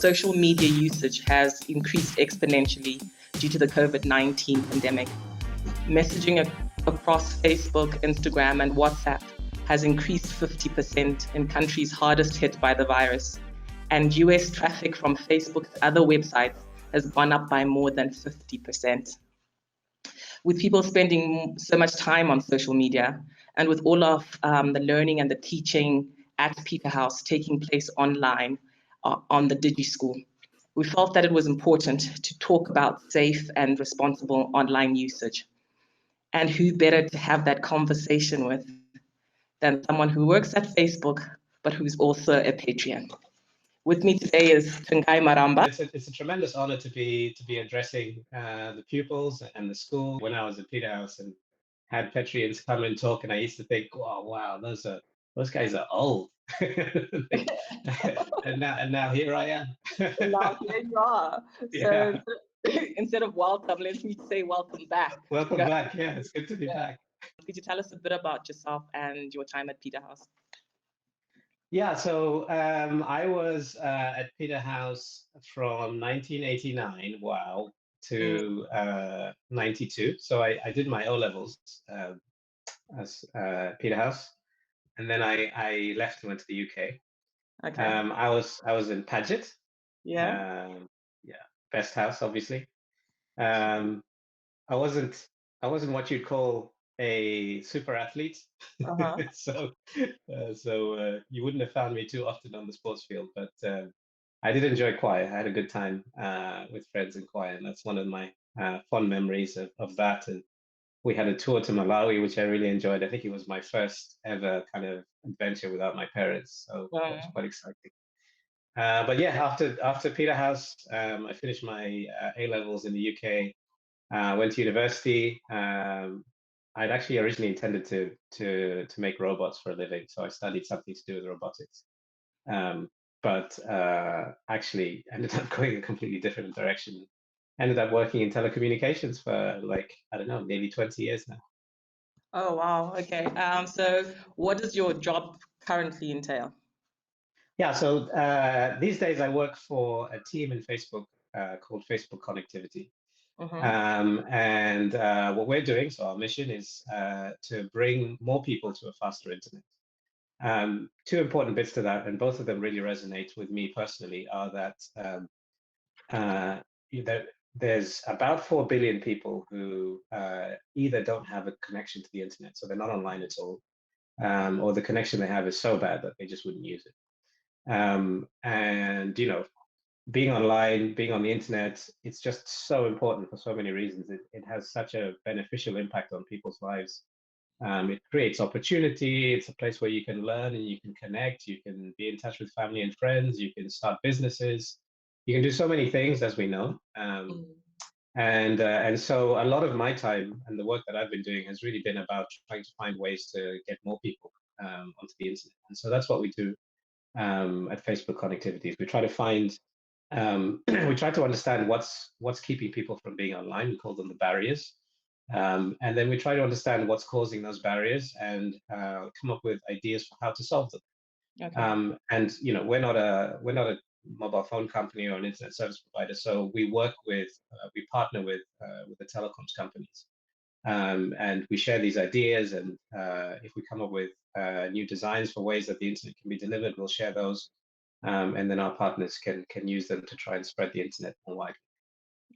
social media usage has increased exponentially due to the COVID-19 pandemic. Messaging across Facebook, Instagram, and WhatsApp has increased 50% in countries hardest hit by the virus. And US traffic from Facebook's other websites has gone up by more than 50%. With people spending so much time on social media, and with all of the learning and the teaching at Peterhouse taking place online on the DigiSchool, we felt that it was important to talk about safe and responsible online usage. And who better to have that conversation with than someone who works at Facebook, but who's also a Patreon. With me today is Tongai Maramba. It's a tremendous honor to be addressing the pupils and the school. When I was at Peterhouse and had Petrians come and talk, and I used to think, oh, wow, those guys are old. and now here I am. Now here you are. Yeah. So instead of welcome, let me say welcome back. Welcome back. Yeah, it's good to be back. Could you tell us a bit about yourself and your time at Peterhouse? Yeah, so I was at Peterhouse from 1989, wow, to 92. So I did my O-levels as Peterhouse, and then I left and went to the UK. Okay. I was in Paget. Yeah. Yeah, best house, obviously. Um, I wasn't what you'd call a super athlete, Uh-huh. so you wouldn't have found me too often on the sports field. But I did enjoy choir. I had a good time with friends in choir, and that's one of my fond memories of that. And we had a tour to Malawi, which I really enjoyed. I think it was my first ever kind of adventure without my parents, so that was quite exciting. But yeah, after Peterhouse, I finished my A levels in the UK. Went to university. I'd actually originally intended to make robots for a living, so I studied something to do with robotics. But actually ended up going a completely different direction. Ended up working in telecommunications for like, I don't know, nearly 20 years now. Oh, wow. Okay. So what does your job currently entail? Yeah, so these days I work for a team in Facebook called Facebook Connectivity. And what we're doing, so our mission is to bring more people to a faster internet. Two important bits to that, and both of them really resonate with me personally, are that there's about 4 billion people who either don't have a connection to the internet, so they're not online at all, or the connection they have is so bad that they just wouldn't use it. And, being online, being on the internet, it's just so important for so many reasons. It has such a beneficial impact on people's lives. It creates opportunity. It's a place where you can learn and you can connect. You can be in touch with family and friends. You can start businesses. You can do so many things, as we know. And so a lot of my time and the work that I've been doing has really been about trying to find ways to get more people onto the internet. And so that's what we do at Facebook Connectivities. We try to find, we try to understand what's keeping people from being online. We call them the barriers. And then we try to understand what's causing those barriers and come up with ideas for how to solve them. Okay. And we're not a mobile phone company or an internet service provider, so we work with we partner with the telecoms companies, and we share these ideas. And if we come up with new designs for ways that the internet can be delivered, we'll share those, and then our partners can use them to try and spread the internet more widely.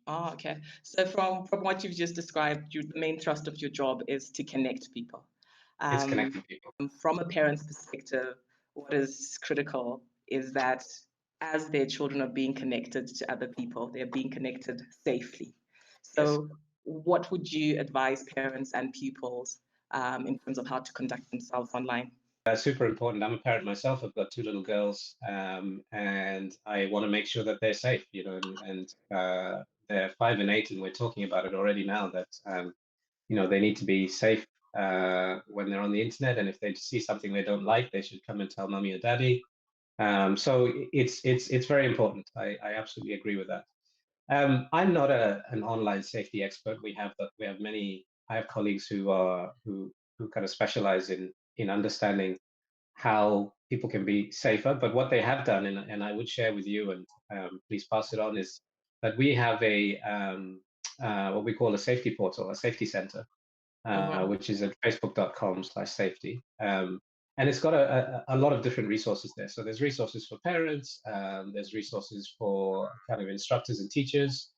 Oh, okay. So from what you've just described, the main thrust of your job is to connect people. It's connecting people. From a parent's perspective, what is critical is that as their children are being connected to other people, they're being connected safely. So yes. What would you advise parents and pupils in terms of how to conduct themselves online? Super important. I'm a parent myself. I've got 2 little girls, and I want to make sure that they're safe, and they're 5 and 8, and we're talking about it already now that, they need to be safe when they're on the internet. And if they see something they don't like, they should come and tell mommy or daddy. So it's very important. I absolutely agree with that. I'm not an online safety expert. We have many. I have colleagues who kind of specialize in understanding how people can be safer. But what they have done, and I would share with you, and please pass it on, is that we have a what we call a safety portal, a safety center, Mm-hmm. which is at facebook.com/safety. And it's got a lot of different resources there. So there's resources for parents, there's resources for kind of instructors and teachers,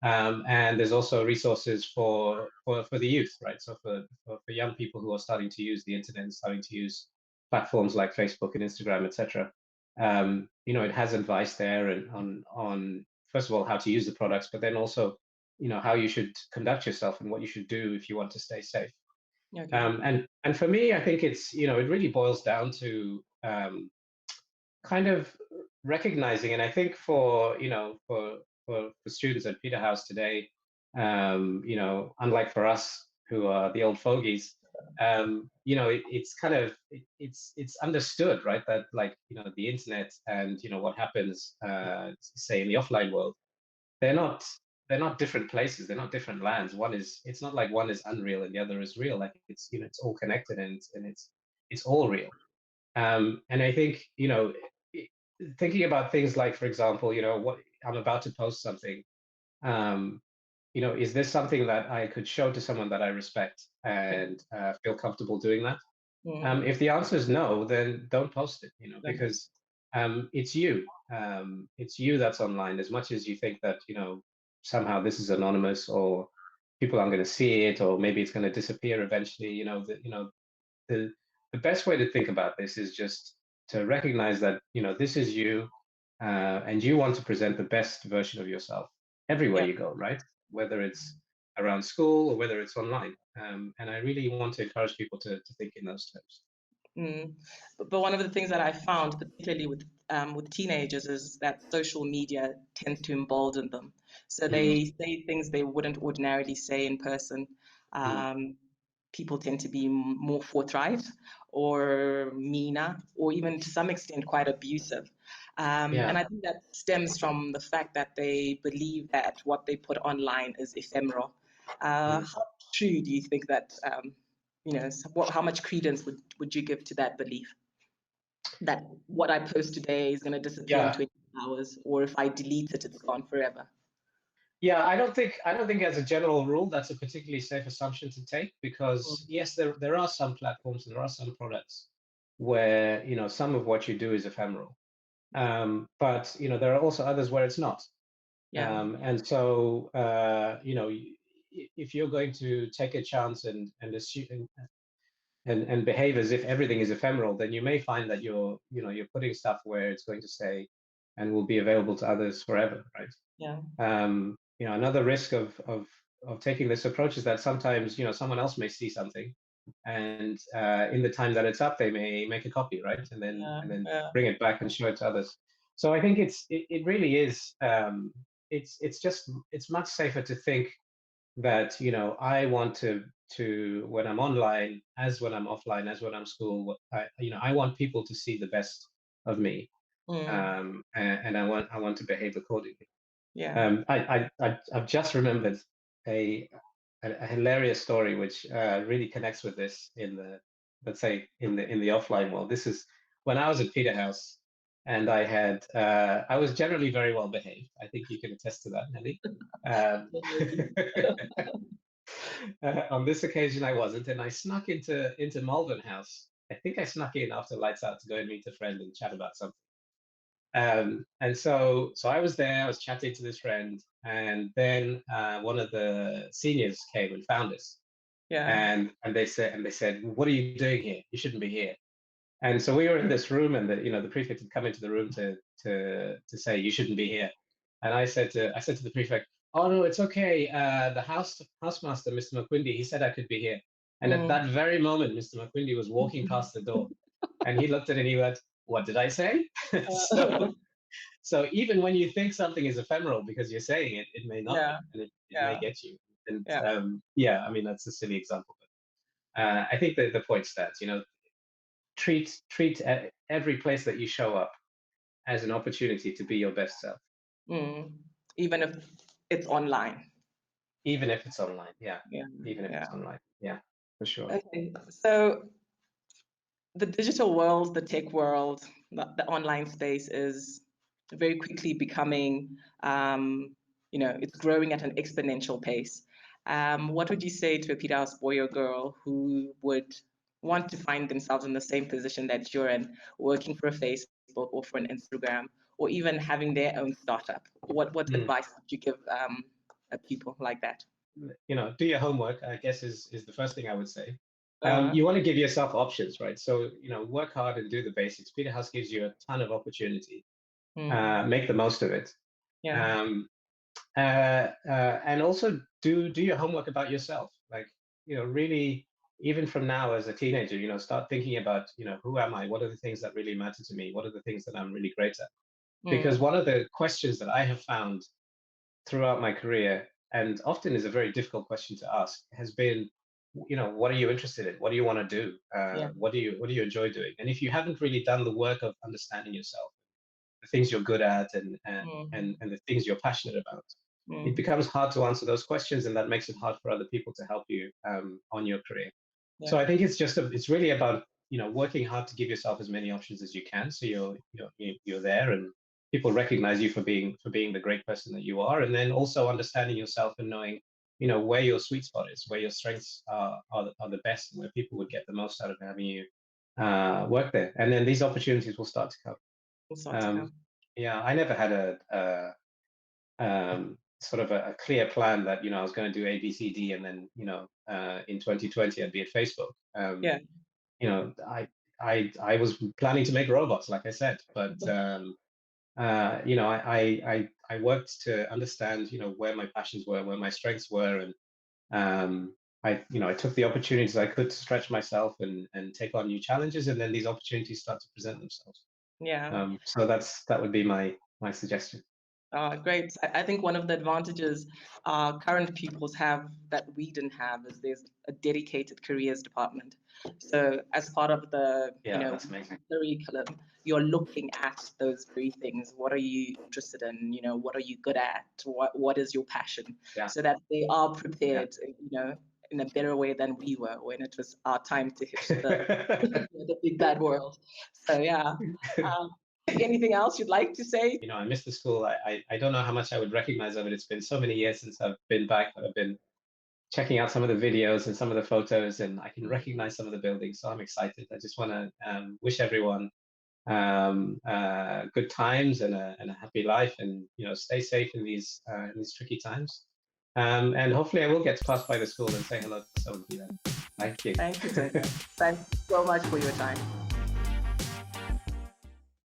and there's also resources for the youth, right? So for young people who are starting to use the internet and starting to use platforms like Facebook and Instagram, etc. It has advice there and on first of all how to use the products, but then also how you should conduct yourself and what you should do if you want to stay safe. Okay. And for me, I think it's it really boils down to kind of recognizing, and I think for students at Peterhouse today, unlike for us who are the old fogies, it's kind of it's understood, right, that like the internet and what happens, say in the offline world, they're not they're not different places, they're not different lands. It's not like one is unreal and the other is real. Like it's all connected, and it's all real. And I think thinking about things like, for example, what I'm about to post something, um, is this something that I could show to someone that I respect and feel comfortable doing that? Mm. If the answer is no, then don't post it, Numbers. because it's you. It's you that's online. As much as you think that, somehow this is anonymous or people aren't going to see it, or maybe it's going to disappear eventually, the, the best way to think about this is just to recognize that, this is you, and you want to present the best version of yourself everywhere Yeah. you go, right? Whether it's around school or whether it's online. And I really want to encourage people to think in those terms. Mm. But one of the things that I found, particularly with teenagers, is that social media tends to embolden them. So Mm, they say things they wouldn't ordinarily say in person. mm, Um, People tend to be more forthright or meaner, or even to some extent quite abusive. And yeah. I think that stems from the fact that they believe that what they put online is ephemeral. Mm. How true do you think that? How much credence would you give to that belief that what I post today is going to disappear in Yeah. 24 hours, or if I delete it, it's gone forever? Yeah, I don't think as a general rule that's a particularly safe assumption to take, because Mm. yes, there are some platforms and there are some products where some of what you do is ephemeral. But there are also others where it's not. Yeah. And so if you're going to take a chance and assume and behave as if everything is ephemeral, then you may find that you're putting stuff where it's going to stay and will be available to others forever, right? Yeah. Another risk of taking this approach is that sometimes someone else may see something, and in the time that it's up, they may make a copy, right, and then Yeah. and then Yeah. bring it back and show it to others. So I think it really is. It's much safer to think that I want to when I'm online, as when I'm offline, as when I'm school. I want people to see the best of me, Mm. and I want to behave accordingly. Yeah. I've just remembered a, a hilarious story which really connects with this in the, let's say, in the offline world. This is when I was at Peterhouse, and I was generally very well behaved. I think you can attest to that, Nelly. Um, Definitely. on this occasion, I wasn't, and I snuck into Malvern House. I think I snuck in after lights out to go and meet a friend and chat about something. And so I was there, I was chatting to this friend, and then one of the seniors came and found us, Yeah. and they said, "What are you doing here? You shouldn't be here." And so we were in this room, and the prefect had come into the room to say, "You shouldn't be here." And I said to the prefect, "Oh no, it's okay. The housemaster, Mr. McQuindy, he said I could be here." And at Mm. that very moment, Mr. McQuindy was walking past the door, and he looked at it and he went, "What did I say?" so Uh, so even when you think something is ephemeral because you're saying it, it may not be, yeah. and it may Yeah. get you. And Yeah. yeah, I mean that's a silly example, but I think that the point stands. Treat every place that you show up as an opportunity to be your best self, Mm. Even if it's online. even if it's online. Yeah, Yeah. even if it's Yeah. online. Yeah, for sure. Okay. So the digital world, the tech world, the online space is very quickly becoming, it's growing at an exponential pace. What would you say to a Peterhouse boy or girl who would want to find themselves in the same position that you're in, working for a Facebook or for an Instagram, or even having their own startup? What advice would you give people like that? Do your homework, I guess, is the first thing I would say. Uh, You want to give yourself options, right? So, work hard and do the basics. Peterhouse gives you a ton of opportunity. Make the most of it. yeah. Um, and also do your homework about yourself. Like, really, even from now as a teenager, start thinking about, who am I? What are the things that really matter to me? What are the things that I'm really great at? Because one of the questions that I have found throughout my career, and often is a very difficult question to ask, has been, what are you interested in? What do you want to do? Yeah. What do you enjoy doing? And if you haven't really done the work of understanding yourself, the things you're good at, and the things you're passionate about, it becomes hard to answer those questions, and that makes it hard for other people to help you on your career. Yeah. So I think it's really about working hard to give yourself as many options as you can, so you're there, and people recognize you for being the great person that you are, and then also understanding yourself and knowing where your sweet spot is, where your strengths are the best, and where people would get the most out of having you work there, and then these opportunities will start to come. We'll start to Um, come. yeah, I never had sort of a clear plan that I was going to do A, B, C, D, and then in 2020 I'd be at Facebook. Yeah. You know, I was planning to make robots, like I said, but I worked to understand where my passions were, where my strengths were, and I took the opportunities I could to stretch myself and take on new challenges, and then these opportunities start to present themselves. Yeah. So that would be my suggestion. Great. I think one of the advantages current pupils have that we didn't have is there's a dedicated careers department. So as part of the, Yeah, that's amazing. curriculum, you're looking at those very things. What are you interested in? What are you good at? What is your passion? Yeah. So that they are prepared, in a better way than we were when it was our time to hit the big bad world. So yeah. Um, Anything else you'd like to say? I miss the school. I don't know how much I would recognize of it. It's been so many years since I've been back. I've been checking out some of the videos and some of the photos, and I can recognize some of the buildings. So I'm excited. I just want to wish everyone good times and a happy life, and stay safe in these tricky times. And hopefully, I will get to pass by the school and say hello to some of you. Thank you. Thank you, Tongai. Thanks so much for your time.